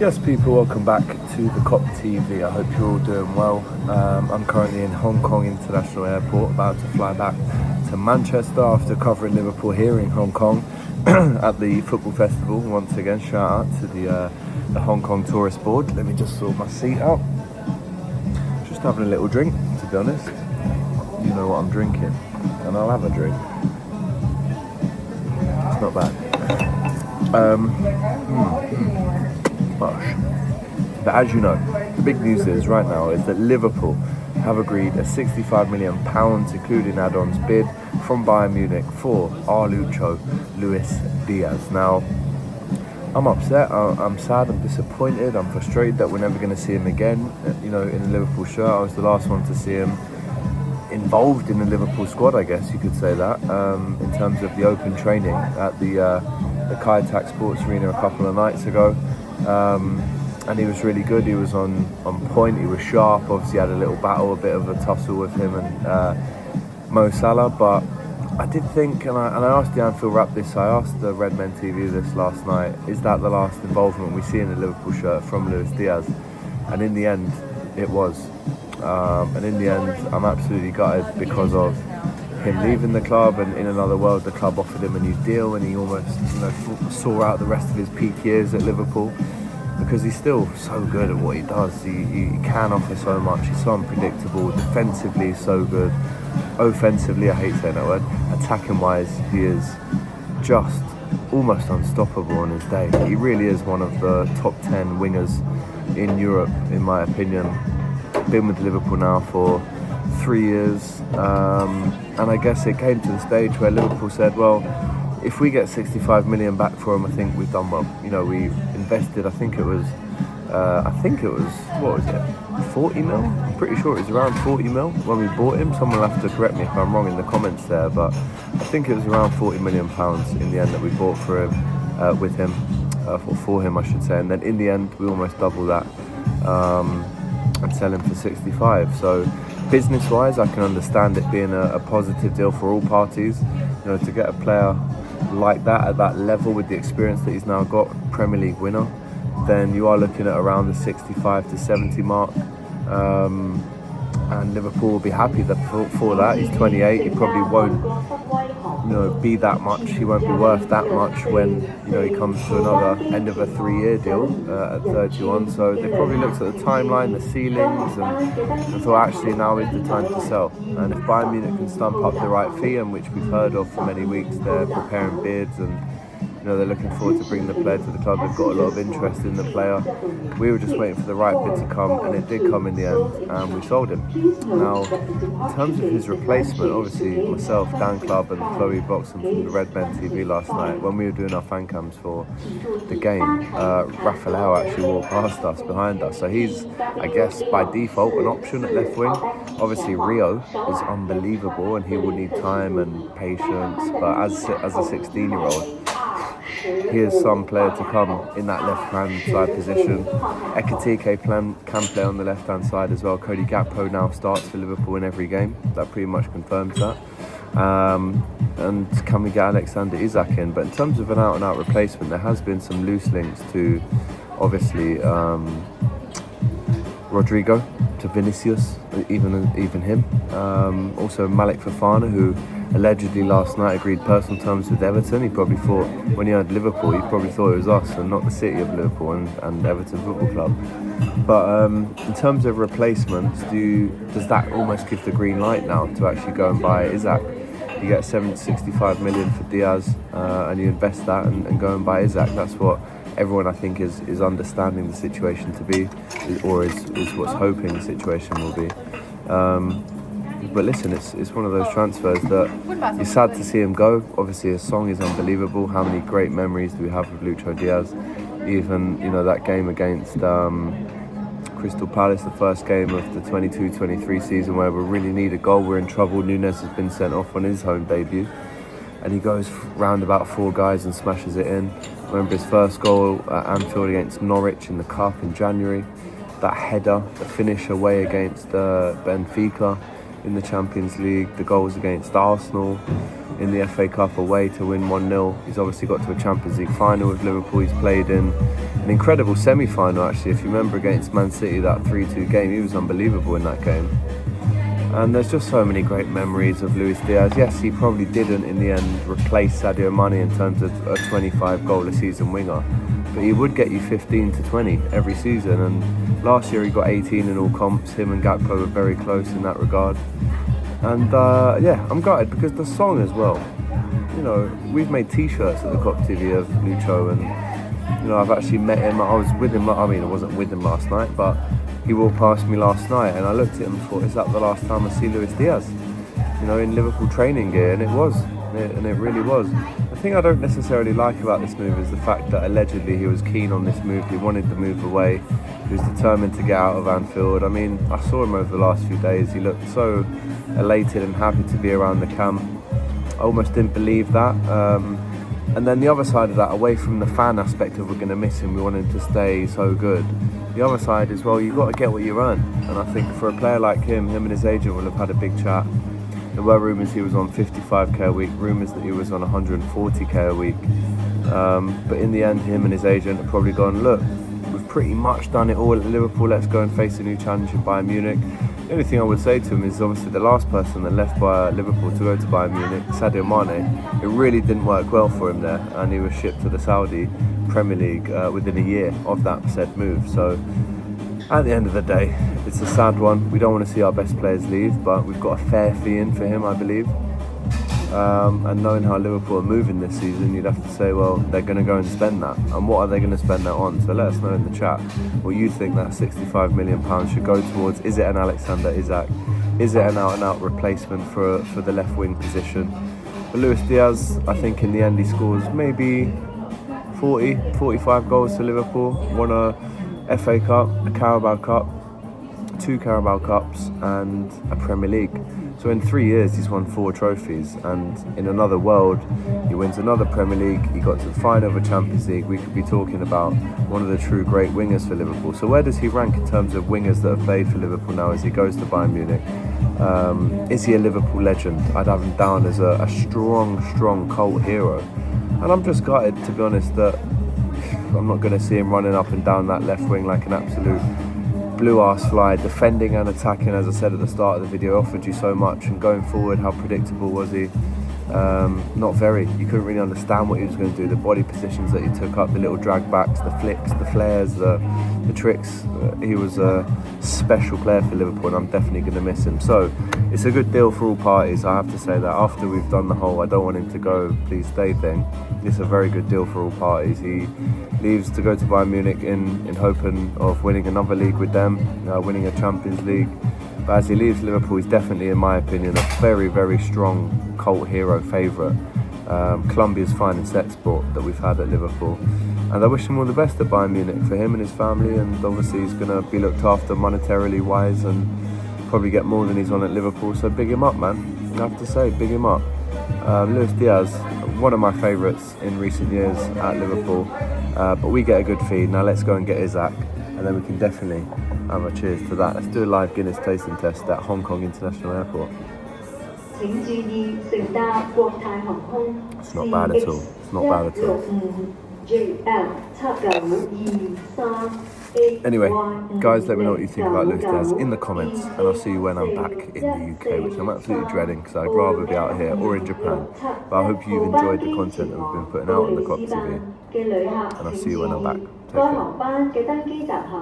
Yes, people, welcome back to the COP TV. I hope you're all doing well. I'm currently in Hong Kong International Airport, about to fly back to Manchester after covering Liverpool here in Hong Kong at the football festival. Once again, shout out to the Hong Kong Tourist Board. Let me just sort my seat out. Just having a little drink, to be honest. You know what I'm drinking, and I'll have a drink. It's not bad. But as you know, the big news is right now is that Liverpool have agreed a £65 million, including add-ons, bid from Bayern Munich for our Lucho, Luis Diaz. Now, I'm upset, I'm sad, I'm disappointed, I'm frustrated that we're never going to see him again, in a Liverpool shirt. I was the last one to see him involved in the Liverpool squad, I guess you could say that, in terms of the open training at the Kai Tak Sports Arena a couple of nights ago. And he was really good. He was on point, he was sharp. Obviously had a little battle, a bit of a tussle with him and Mo Salah, but I did think, and I asked the Anfield Wrap this, I asked the Red Men TV this last night, is that the last involvement we see in a Liverpool shirt from Luis Diaz? And in the end it was, and in the end I'm absolutely gutted because of him leaving the club, and in another world the club offered him a new deal and he almost saw out the rest of his peak years at Liverpool, because he's still so good at what he does. He can offer so much. He's so unpredictable. Defensively, he's so good. Offensively, I hate saying that word. Attacking wise, he is just almost unstoppable on his day. He really is one of the top 10 wingers in Europe, in my opinion. Been with Liverpool now for 3 years, and I guess it came to the stage where Liverpool said, well, if we get 65 million back for him, I think we've done well. We invested, I think it was, what was it, 40 mil? I'm pretty sure it was around 40 mil when we bought him. Someone will have to correct me if I'm wrong in the comments there, but I think it was around 40 million pounds in the end that we bought for him, with him, for him, I should say. And then in the end, we almost doubled that, and sell him for 65. So business-wise, I can understand it being a positive deal for all parties. To get a player like that at that level with the experience that he's now got, Premier League winner, then you are looking at around the 65 to 70 mark, and Liverpool will be happy for that. He's 28, he probably won't be that much, he won't be worth that much when he comes to another end of a 3-year deal at 31. So they probably looked at the timeline, the ceilings, and thought actually now is the time to sell. And if Bayern Munich can stump up the right fee, and which we've heard of for many weeks, they're preparing bids and they're looking forward to bringing the player to the club. They've got a lot of interest in the player. We were just waiting for the right bid to come, and it did come in the end, and we sold him. Now, in terms of his replacement, obviously myself, Dan Clubb and Chloe Boxham from the Red Men TV last night, when we were doing our fan cams for the game, Rafael actually walked past us, behind us. So he's, I guess, by default, an option at left wing. Obviously Rio is unbelievable, and he will need time and patience, but as a 16-year-old, he is some player to come in that left-hand side position. Ekitike can play on the left-hand side as well. Cody Gakpo now starts for Liverpool in every game. That pretty much confirms that. And can we get Alexander Isak in? But in terms of an out-and-out replacement, there has been some loose links to, obviously, Rodrigo, to Vinicius, even him. Also Malik Fofana, who allegedly last night agreed personal terms with Everton. He probably thought, when he heard Liverpool, he probably thought it was us and not the city of Liverpool and Everton Football Club. But in terms of replacements, does that almost give the green light now to actually go and buy Isak? You get 65 million for Diaz, and you invest that and go and buy Isak. That's what everyone, I think, is understanding the situation to be, or is what's hoping the situation will be. But listen, it's one of those transfers that you're sad to see him go. Obviously, his song is unbelievable. How many great memories do we have with Lucho Diaz? Even, that game against Crystal Palace, the first game of the 22-23 season, where we really need a goal. We're in trouble. Nunes has been sent off on his home debut, and he goes round about 4 guys and smashes it in. I remember his first goal at Anfield against Norwich in the Cup in January. That header, the finish away against Benfica in the Champions League, the goals against Arsenal in the FA Cup away to win 1-0. He's obviously got to a Champions League final with Liverpool. He's played in an incredible semi-final, actually. If you remember, against Man City, that 3-2 game, he was unbelievable in that game. And there's just so many great memories of Luis Diaz. Yes, he probably didn't in the end replace Sadio Mane in terms of a 25 goal a season winger, but he would get you 15 to 20 every season. And last year he got 18 in all comps. Him and Gakpo were very close in that regard. And yeah, I'm gutted because the song as well. You know, we've made T-shirts at the Cop TV of Lucho, and you know, I've actually met him. I was with him. I mean, I wasn't with him last night, but he walked past me last night, and I looked at him and thought, is that the last time I see Luis Diaz? You know, in Liverpool training gear, and it was, and it really was. The thing I don't necessarily like about this move is the fact that allegedly he was keen on this move. He wanted the move away. He was determined to get out of Anfield. I mean, I saw him over the last few days. He looked so elated and happy to be around the camp. I almost didn't believe that. And then the other side of that, away from the fan aspect of we're going to miss him, we want him to stay so good. The other side is, well, you've got to get what you earn. And I think for a player like him and his agent will have had a big chat. There were rumours he was on 55k a week, rumours that he was on 140k a week. But in the end, him and his agent have probably gone, look, we've pretty much done it all at Liverpool, let's go and face a new challenge in Bayern Munich. The only thing I would say to him is obviously the last person that left by Liverpool to go to Bayern Munich, Sadio Mane, it really didn't work well for him there, and he was shipped to the Saudi Premier League within a year of that said move. So at the end of the day, it's a sad one. We don't want to see our best players leave, but we've got a fair fee in for him, I believe. And knowing how Liverpool are moving this season, you'd have to say, well, they're going to go and spend that. And what are they going to spend that on? So let us know in the chat what you think that £65 million should go towards. Is it an Alexander Isak? Is it an out-and-out replacement for the left wing position? But Luis Diaz, I think in the end he scores maybe 40, 45 goals to Liverpool. Won a FA Cup, a Carabao Cup, 2 Carabao Cups and a Premier League. So in 3 years he's won 4 trophies, and in another world he wins another Premier League, he got to the final of a Champions League. We could be talking about one of the true great wingers for Liverpool. So where does he rank in terms of wingers that have played for Liverpool now as he goes to Bayern Munich? Is he a Liverpool legend? I'd have him down as a strong cult hero. And I'm just gutted, to be honest, that I'm not going to see him running up and down that left wing like an absolute blue-ass fly, defending and attacking. As I said at the start of the video, offered you so much, and going forward, how predictable was he? Not very. You couldn't really understand what he was going to do. The body positions that he took up, the little drag backs, the flicks, the flares, the tricks. He was a special player for Liverpool, and I'm definitely going to miss him. So it's a good deal for all parties. I have to say that after we've done the whole I don't want him to go, please stay thing, it's a very good deal for all parties. He leaves to go to Bayern Munich in hoping of winning another league with them, winning a Champions League. But as he leaves Liverpool, he's definitely, in my opinion, a very strong cult hero favourite. Colombia's finest export that we've had at Liverpool. And I wish him all the best at Bayern Munich for him and his family, and obviously he's going to be looked after monetarily wise and probably get more than he's on at Liverpool. So big him up, man. I have to say, big him up. Luis Diaz, one of my favourites in recent years at Liverpool, but we get a good feed. Now let's go and get Isak, and then we can definitely have a cheers to that. Let's do a live Guinness tasting test at Hong Kong International Airport. It's not bad at all. It's not bad at all. Anyway, guys, let me know what you think about Luis Diaz in the comments, and I'll see you when I'm back in the UK, which I'm absolutely dreading because I'd rather be out here or in Japan. But I hope you've enjoyed the content that we've been putting out on the Cop TV, and I'll see you when I'm back. Take care.